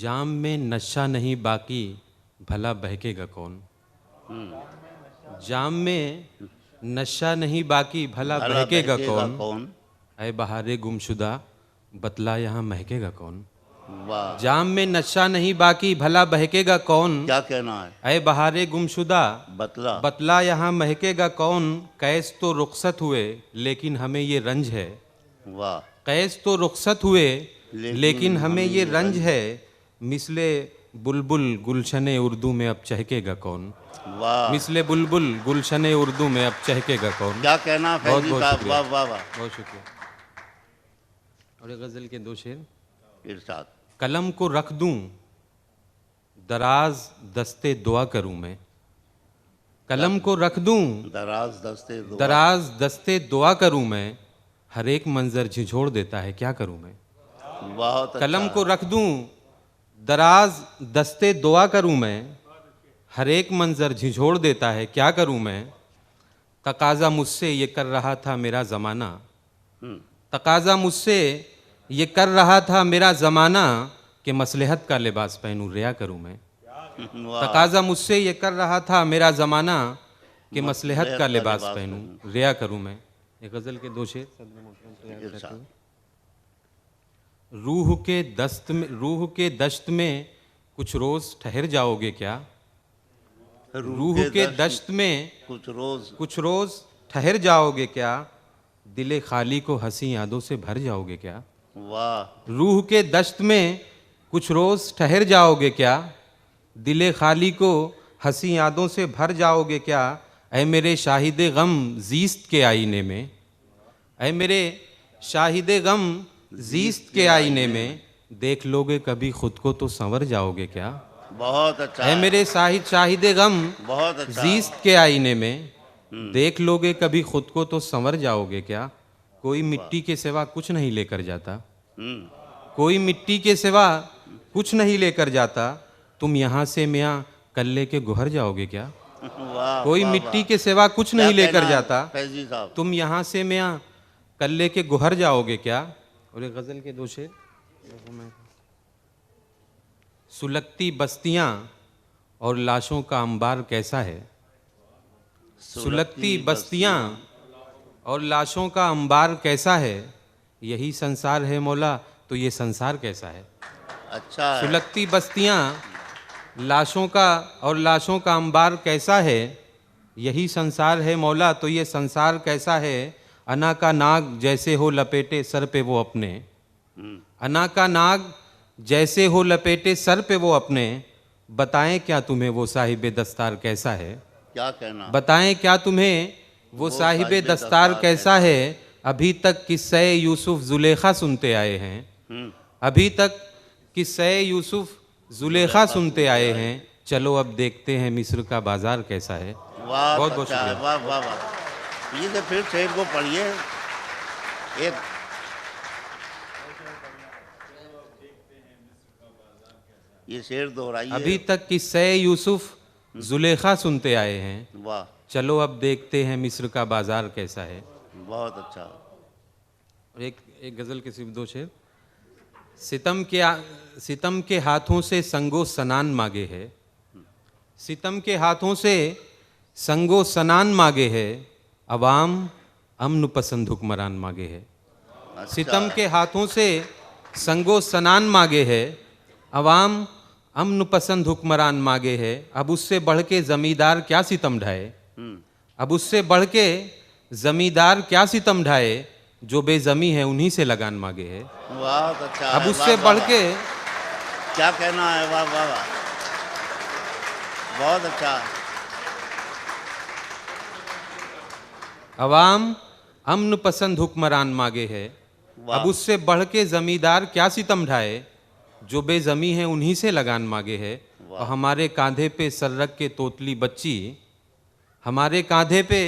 जाम में नशा नहीं बाकी भला बहकेगा कौन। जाम में नशा नहीं बाकी भला बहकेगा कौन। ऐ बहारे गुमशुदा बतला यहाँ महकेगा कौन। वाह, जाम में नशा नहीं बाकी भला बहकेगा कौन। क्या कहना है। ऐ बहारे गुमशुदा बतला बतला यहाँ महकेगा कौन। कैस तो रुखसत हुए लेकिन हमें ये रंज है। वाह, कैस तो रुखसत हुए लेकिन हमें ये रंज है। मिसले बुलबुल गुलशने उर्दू में अब चहकेगा कौन। वाह, मिसले बुलबुल गुलशने उर्दू में अब चहकेगा कौन। क्या कहना बहुत फैजी बहुत साहब। शुक्रिया। वाह वाह वाह। बहुत शुक्रिया। और एक गज़ल के दो शेर। इरशाद। कलम को रख दूं दराज दस्ते दुआ करूं मैं। कलम को रख दूं दराज दस्ते दुआ करूं मैं। हर एक मंजर झिझोड़ देता है क्या करूं मैं। बहुत अच्छा। कलम को रख दूं दराज दस्ते दुआ करूं मैं। हर एक मंजर झिझोड़ देता है क्या करूं मैं। तकाजा मुझसे ये कर रहा था मेरा ज़माना। तकाजा मुझसे ये कर रहा था मेरा ज़माना कि मसलहत का लिबास पहनूं रिया करूं मैं। वाह, तकाजा मुझसे ये कर रहा था मेरा ज़माना कि मसलहत का लिबास पहनूं रिया करूं मैं। एक गज़ल के दो शेर। इरशाद। रूह के दश्त में कुछ रोज़ ठहर जाओगे क्या। रूह के दश्त में कुछ रोज़ ठहर जाओगे क्या। दिले खाली को हंसी यादों से भर जाओगे क्या। वाह, रूह के दश्त में कुछ रोज़ ठहर जाओगे क्या। दिले खाली को हंसी यादों से भर जाओगे क्या। ऐ मेरे शाहिदे गम ज़ीस्त के आईने में। ऐ मेरे शाहिदे गम ज़ीस्त के आईने में। देख लोगे कभी खुद को तो संवर जाओगे क्या। बहुत अच्छा। ऐ मेरे शाहिदे गम बहुत अच्छा। ज़ीस्त के आईने में। देख लोगे कभी खुद को तो संवर जाओगे क्या। कोई मिट्टी के सिवा कुछ नहीं लेकर जाता। कोई मिट्टी के सिवा कुछ नहीं लेकर जाता। तुम यहाँ से मियाँ कल्ले के गुहर जाओगे क्या। वाह, कोई वाह, मिट्टी वाह। के सिवा कुछ क्या नहीं लेकर कहना है जाता। फैजी साहब। तुम यहाँ से मियाँ कल्ले के गुहर जाओगे क्या। और एक गज़ल के दो शेर। सुलगती बस्तियाँ और लाशों का अंबार कैसा है। सुलगती बस्तियाँ और लाशों का अंबार कैसा है। यही संसार है मौला तो ये संसार कैसा है। अच्छा है। सुलगती बस्तियाँ लाशों का अंबार कैसा है। यही संसार है मौला तो ये संसार कैसा है। अना का नाग जैसे हो लपेटे सर पे वो अपने। अना का नाग जैसे हो लपेटे सर पे वो अपने। बताएं क्या तुम्हें वो साहिबे दस्तार कैसा है। क्या कहना। बताएं क्या तुम्हें वो साहिबे दस्तार कैसा है। अभी तक किस्से यूसुफ जुलेखा सुनते आए हैं। अभी तक किस्से यूसुफ जुलेखा सुनते आए हैं। चलो अब देखते हैं मिस्र का बाजार कैसा है। वाह, बहुत बहुत अच्छा है। शुक्रिया। वाह वाह वाह। ये तो फिर शेर को पढ़िए। एक ये शेर दोहराइए। अभी तक किस्से यूसुफ जुलेखा सुनते आए हैं। वाह, चलो अब देखते हैं मिस्र का बाजार कैसा है। बहुत अच्छा। और एक गज़ल के सिर्फ दो शेर। सितम के हाथों से संगो सनान मांगे है। सितम के हाथों से संगो सनान मांगे है। अवाम अमन पसंद हुक्मरान मांगे है। अच्छा। सितम के हाथों से संगो सनान मांगे है। अवाम अमन पसंद हुक्मरान मांगे है। अब उससे बढ़ के ज़मींदार क्या सितम ढाए। अब उससे बढ़ के ज़मींदार क्या सितम ढाए। जो बेज़मी है उन्हीं से लगान मांगे है। बहुत अच्छा अब है। उससे वाह, बढ़ वाह, के वाह। क्या कहना है। वाह वाह वाह, बहुत अच्छा। अवाम अमन पसंद हुक्मरान मांगे है। वाह। अब उससे बढ़ के ज़मींदार क्या सितम ढाए। जो बेज़मी है उन्हीं से लगान मांगे है। और हमारे कांधे पे सर रख के तोतली बच्ची। हमारे कांधे पे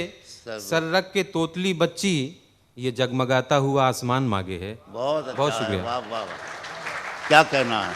सर रख के तोतली बच्ची। ये जगमगाता हुआ आसमान मांगे है। बहुत अच्छा बहुत है। शुक्रिया। वाह वाह वाह, क्या कहना है।